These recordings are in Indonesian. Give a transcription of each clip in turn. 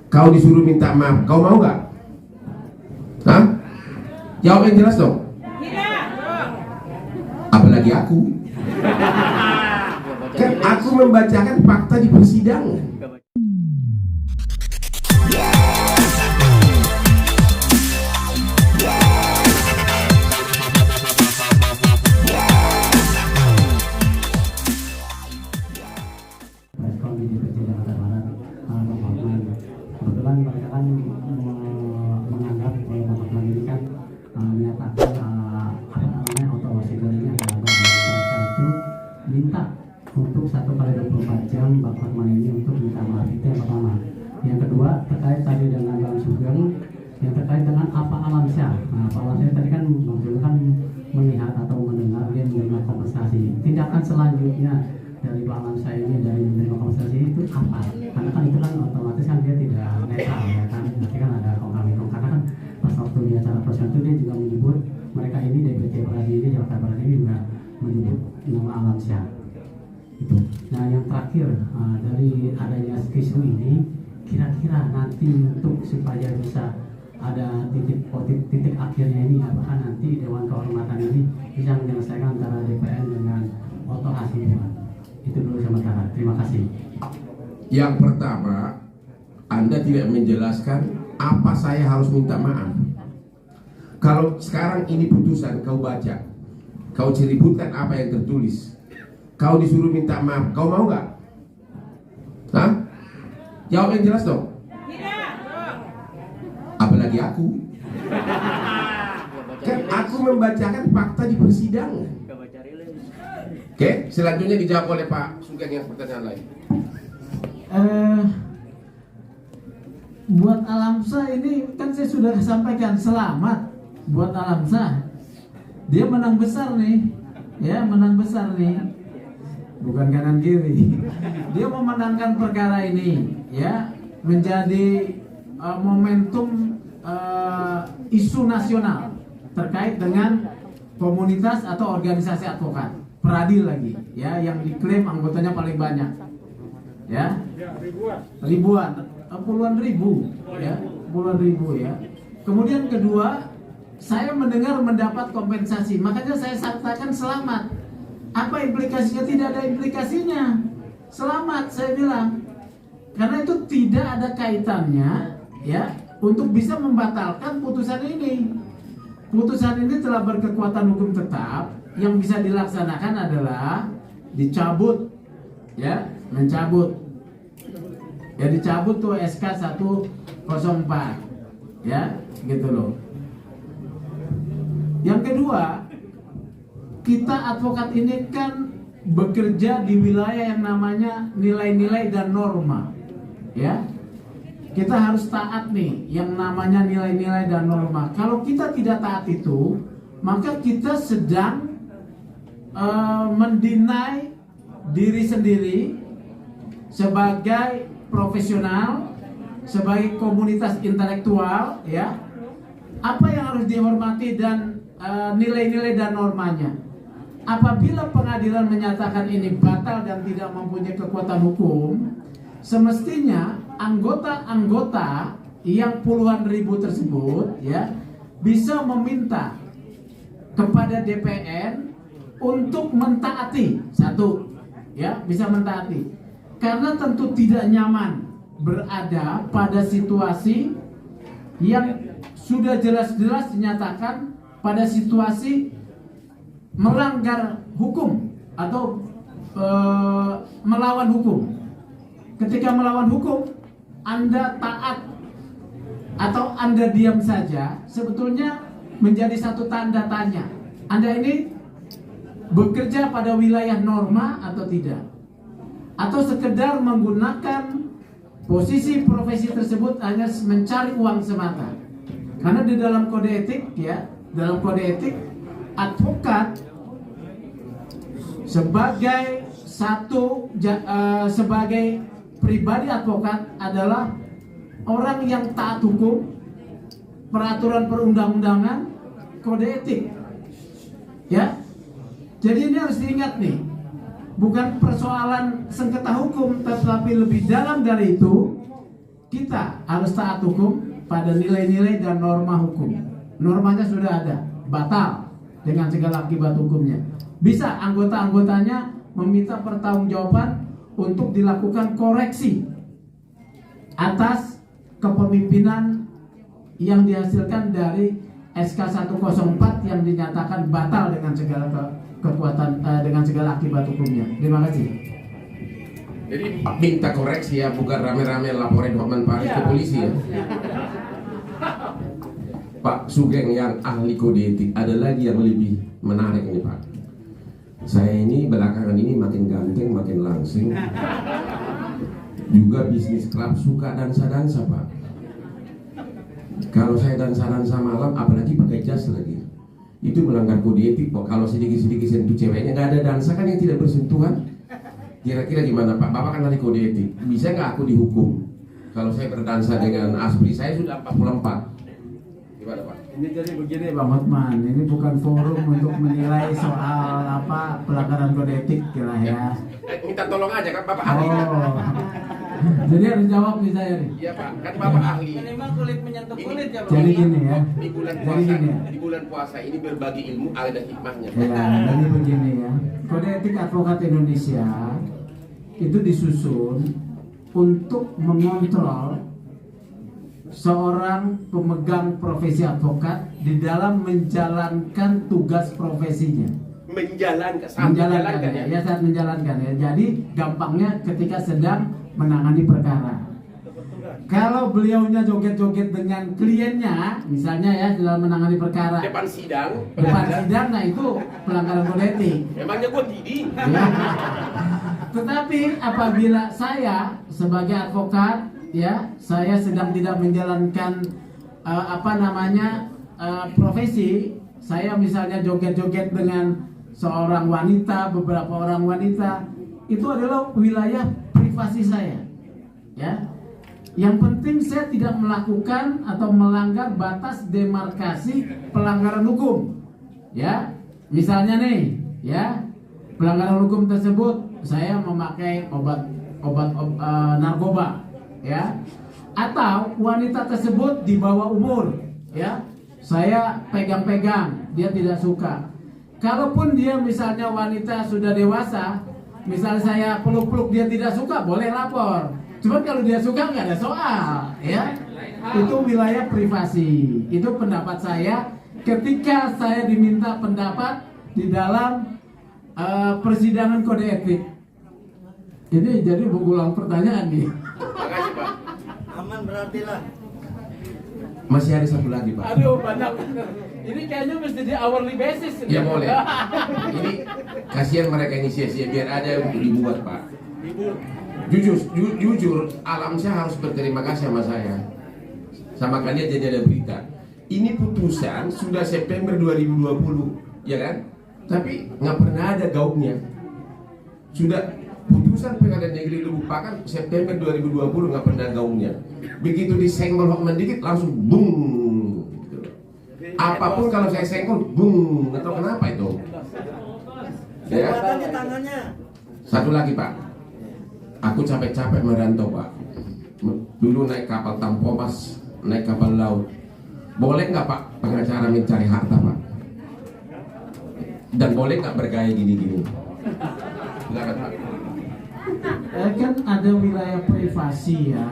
Kau disuruh minta maaf, kau mau nggak? Hah? Jawab yang jelas dong. Apalagi aku. Kan aku membacakan fakta di persidangan. Kebetulan mereka kan menganggap Bapak ini kan menyatakan auto wasit ini adalah mereka itu minta untuk 1x24 jam Bapak ini untuk minta maaf. Itu yang pertama. Yang kedua terkait tadi dengan Bang Sugeng yang terkait dengan apa alamsyah. Nah, apa alamsyah tadi kan Bang Sugeng kan melihat atau mendengar dia menerima kompensasi. Tindakan selanjutnya dari Pak Alamsyah ini dari menerima kompensasi itu apa? Karena kan itu kan otomatis kan dia tidak netral ya kan, nanti kan ada kongkang-kongkang karena kan pas waktu di acara proses itu dia juga menyebut mereka ini DPT Peradi ini Jakarta Barat ini juga menyebut nama Alamsyah itu. Nah yang terakhir dari adanya isu ini kira-kira nanti untuk supaya bisa ada titik akhirnya ini apakah nanti Dewan Kehormatan ini bisa menyelesaikan antara DPN dengan Oto Hasibuan? Itu dulu sementara. Terima kasih. Yang pertama, Anda tidak menjelaskan apa saya harus minta maaf. Kalau sekarang ini putusan kau baca, kau ceributkan apa yang tertulis, kau disuruh minta maaf, kau mau nggak? Hah? Jawab yang jelas dong. Apalagi aku. Kan aku membacakan fakta di persidangan. Oke, selanjutnya dijawab oleh Pak Sugeng yang pertanyaan lain. Buat Alamsyah ini kan saya sudah sampaikan selamat buat Alamsyah. Dia menang besar nih, ya menang besar nih, bukan kanan kiri. Dia memenangkan perkara ini, ya menjadi momentum isu nasional terkait dengan komunitas atau organisasi advokat. Peradil lagi, ya yang diklaim anggotanya paling banyak, ya ribuan, puluhan ribu, ya puluhan ribu ya. Kemudian kedua, saya mendapat kompensasi, makanya saya katakan selamat. Apa implikasinya? Tidak ada implikasinya. Selamat saya bilang, karena itu tidak ada kaitannya, ya untuk bisa membatalkan putusan ini. Putusan ini telah berkekuatan hukum tetap. Yang bisa dilaksanakan adalah dicabut, ya, mencabut. Ya dicabut tuh SK 104, ya, gitu loh. Yang kedua, kita advokat ini kan bekerja di wilayah yang namanya nilai-nilai dan norma, ya. Kita harus taat nih yang namanya nilai-nilai dan norma. Kalau kita tidak taat itu, maka kita sedang mendinai diri sendiri sebagai profesional, sebagai komunitas intelektual, ya. Apa yang harus dihormati dan nilai-nilai dan normanya. Apabila pengadilan menyatakan ini batal dan tidak mempunyai kekuatan hukum, semestinya anggota-anggota yang puluhan ribu tersebut, ya, bisa meminta kepada DPN untuk mentaati, satu, ya, bisa mentaati. Karena tentu tidak nyaman berada pada situasi yang sudah jelas-jelas dinyatakan pada situasi melanggar hukum atau melawan hukum. Ketika melawan hukum, Anda taat atau Anda diam saja, sebetulnya menjadi satu tanda tanya. Anda ini bekerja pada wilayah norma atau tidak, atau sekedar menggunakan posisi profesi tersebut hanya mencari uang semata. Karena di dalam kode etik, ya, dalam kode etik advokat sebagai pribadi advokat adalah orang yang taat hukum, peraturan perundang-undangan, kode etik, ya. Jadi ini harus diingat nih, bukan persoalan sengketa hukum, tetapi lebih dalam dari itu, kita harus taat hukum pada nilai-nilai dan norma hukum. Normanya sudah ada, batal dengan segala akibat hukumnya. Bisa anggota-anggotanya meminta pertanggungjawaban untuk dilakukan koreksi atas kepemimpinan yang dihasilkan dari SK 104 yang dinyatakan batal dengan segala kekuatan dengan segala akibat hukumnya. Terima kasih. Jadi minta koreksi ya, bukan rame-rame laporin Hotman Paris ke polisi ya. Pak Sugeng yang ahli kode etik, ada lagi yang lebih menarik nih Pak. Saya ini belakangan ini makin ganteng, makin langsing. Juga bisnis klub suka dansa-dansa Pak. Kalau saya dansa-dansa malam, apalagi pakai jas lagi, itu melanggar kode etik Pak. Kalau sedikit-sedikit sentuh ceweknya, nggak ada dansa kan yang tidak bersentuhan. Kira-kira gimana Pak? Bapak kan ahli kode etik, bisa nggak aku dihukum kalau saya berdansa dengan Aspri? Saya sudah 44. Gimana Pak? Ini jadi begini Bang Hotman, ini bukan forum untuk menilai soal apa pelanggaran kode etik kira ya. Minta tolong aja kan Bapak ahli. Oh, jadi harus jawab nih saya nih. Iya Pak, kan Bapak ahli. Minimal kulit menyentuh kulit ya Pak. Jadi gini ya. Di bulan Jadi puasa, gini ya. di bulan puasa ini berbagi ilmu ada hikmahnya. Ya, jadi begini ya. Kode etik advokat Indonesia itu disusun untuk mengontrol seorang pemegang profesi advokat di dalam menjalankan tugas profesinya. Menjalankan ya. Ya saat menjalankan ya. Jadi gampangnya ketika sedang menangani perkara. Kalau beliaunya joget-joget dengan kliennya, misalnya ya dalam menangani perkara Depan sidang, nah itu pelanggaran kode etik. emangnya gua tiding. Ya. Tetapi apabila saya sebagai advokat, ya saya sedang tidak menjalankan profesi, saya misalnya joget-joget dengan seorang wanita, beberapa orang wanita, itu adalah wilayah privasi saya, ya. Yang penting saya tidak melakukan atau melanggar batas demarkasi pelanggaran hukum, ya. Misalnya nih, ya, pelanggaran hukum tersebut saya memakai obat narkoba, ya, atau wanita tersebut di bawah umur, ya, saya pegang-pegang, dia tidak suka. Kalaupun dia misalnya wanita sudah dewasa, misalnya saya peluk-peluk dia tidak suka, boleh lapor. Cuma kalau dia suka nggak ada soal, ya. Itu wilayah privasi. Itu pendapat saya ketika saya diminta pendapat di dalam persidangan kode etik. Ini jadi berulang pertanyaan nih. Makasih Pak. Aman berarti lah. Masih ada satu lagi Pak. Aduh banyak. Ini kayaknya mesti di hourly basis. Ya boleh. Ini kasihan mereka ini sia-sia, biar ada yang dibuat Pak. Jujur, alam saya harus berterima kasih sama saya, sama kalian. Jadi ada berita. Ini putusan sudah September 2020, ya kan? Tapi nggak pernah ada gaungnya. Sudah putusan Pengadilan Negeri Lubuk Pakam September 2020 nggak pernah gaungnya. Begitu disenggol Hotman dikit langsung bung. Apapun kalau saya senggol bung, nggak tahu kenapa itu. Ya. Tangannya tangannya. Satu lagi Pak. Aku capek-capek merantau Pak. Dulu naik kapal Tampomas, naik kapal laut. Boleh nggak Pak pengacara mencari harta Pak? Dan boleh nggak bergaya gini-gini? Silakan Pak. Kan ada wilayah privasi ya.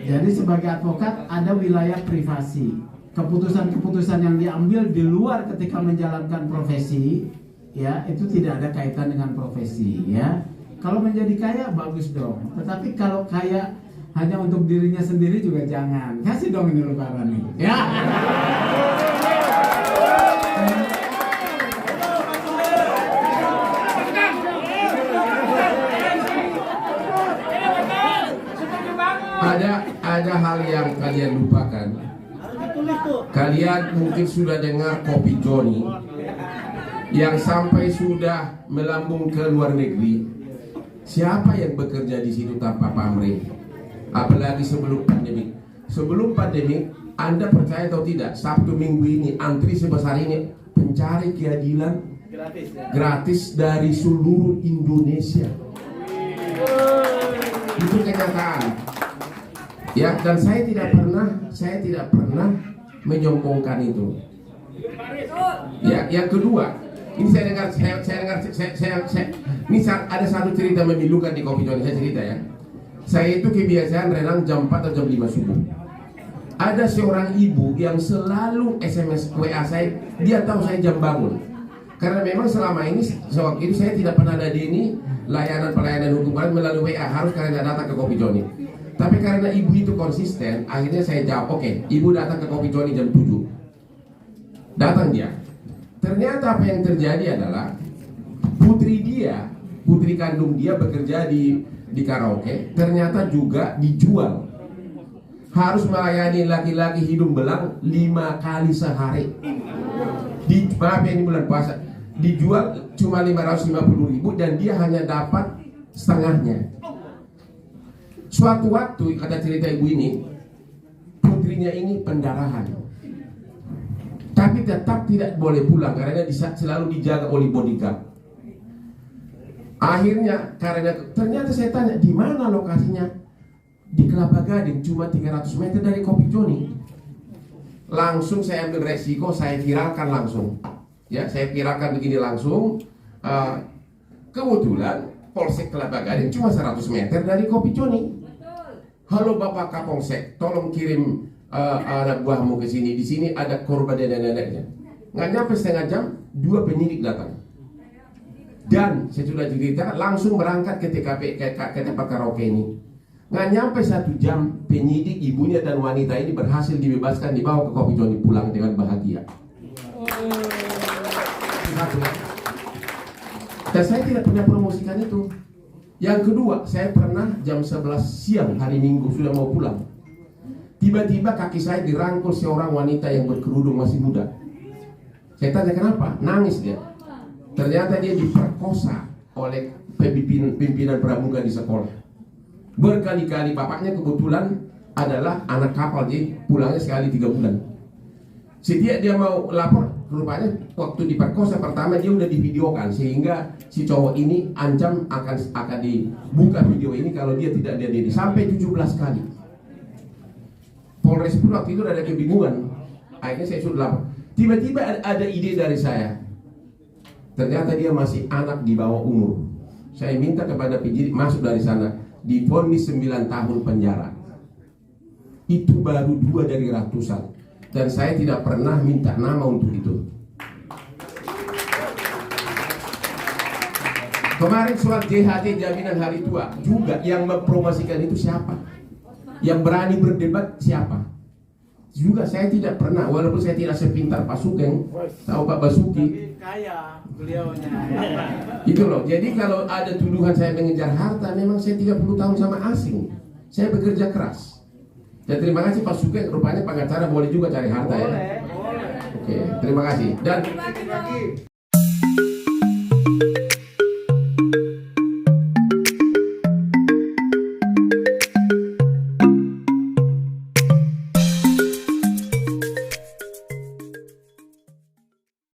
Jadi sebagai advokat ada wilayah privasi. Keputusan-keputusan yang diambil di luar ketika menjalankan profesi, ya itu tidak ada kaitan dengan profesi ya. Kalau menjadi kaya bagus dong. Tetapi kalau kaya hanya untuk dirinya sendiri juga jangan. Kasih dong ini lebaran nih. Ya. Ada hal yang kalian lupakan. Kalian mungkin sudah dengar Kopi Joni yang sampai sudah melambung ke luar negeri. Siapa yang bekerja di situ tanpa pamrih? Apalagi sebelum pandemi. Sebelum pandemi, Anda percaya atau tidak? Sabtu Minggu ini antri sebesar ini pencari keadilan gratis dari seluruh Indonesia. Itu kenyataan. Ya, dan saya tidak pernah menyombongkan itu. Ya, yang kedua, ini saya dengar, ini ada satu cerita memilukan di Kopi Johnny, saya cerita ya. Saya itu kebiasaan renang jam 4 atau jam 5 subuh. Ada seorang ibu yang selalu SMS WA saya, dia tahu saya jam bangun. Karena memang selama ini, sewaktu itu saya tidak pernah ada di ini pelayanan hukum melalui WA, harus kalian datang ke Kopi Johnny. Tapi karena ibu itu konsisten, akhirnya saya jawab, oke, ibu datang ke Kopi Johnny jam 7. Datang dia. Ternyata apa yang terjadi adalah putri kandung dia bekerja di karaoke, ternyata juga dijual. Harus melayani laki-laki hidung belang 5 kali sehari. Maaf ya, ini bulan puasa. Dijual cuma 550.000 dan dia hanya dapat setengahnya. Suatu waktu, kata cerita ibu ini, putrinya ini pendarahan, tapi tetap tidak boleh pulang karena selalu dijaga oleh bodyguard. Akhirnya karena ternyata saya tanya di mana lokasinya, di Kelapa Gading, cuma 300 meter dari Kopi Johnny. Langsung saya ambil resiko, saya viralkan langsung. Ya, saya viralkan begini langsung. Kebetulan Polsek Kelapa Gading cuma 100 meter dari Kopi Johnny. Halo Bapak Kapolsek, tolong kirim anak buahmu ke sini. Di sini ada korban dan neneknya. Nggak nyampe setengah jam, 2 penyidik datang. Dan saya sudah cerita, langsung berangkat ke TKP ke tempat karaoke ini. Nggak nyampe 1 jam, penyidik, ibunya dan wanita ini berhasil dibebaskan, dibawa ke Kopi Johnny, pulang dengan bahagia. Dan saya tidak pernah promosikan itu. Yang kedua, saya pernah jam 11 siang hari Minggu sudah mau pulang. Tiba-tiba kaki saya dirangkul seorang wanita yang berkerudung masih muda. Saya tanya kenapa? Nangis dia. Ternyata dia diperkosa oleh pimpinan pramuka di sekolah. Berkali-kali, bapaknya kebetulan adalah anak kapal, jadi pulangnya sekali 3 bulan. Setiap dia mau lapor, rupanya waktu diperkosa pertama dia udah divideokan, sehingga si cowok ini ancam akan dibuka video ini kalau dia tidak ada diri, sampai 17 kali. Polres pun waktu itu ada kebingungan. Akhirnya saya sudah lapor. Tiba-tiba ada ide dari saya. Ternyata dia masih anak di bawah umur. Saya minta kepada penyidik masuk dari sana, divonis 9 tahun penjara. Itu baru 2 dari ratusan. Dan saya tidak pernah minta nama untuk itu. Kemarin soal JHT, jaminan hari tua, juga yang mempromosikan itu siapa? Yang berani berdebat siapa? Juga saya tidak pernah, walaupun saya tidak sepintar Pak Sugeng, tahu Pak Basuki. Kaya beliaunya. Itu loh. Jadi kalau ada tuduhan saya mengejar harta, memang saya 30 tahun sama asing. Saya bekerja keras. Dan terima kasih Pak Sugeng, rupanya pengacara boleh juga cari harta ya. Boleh. Oke, terima kasih. Dan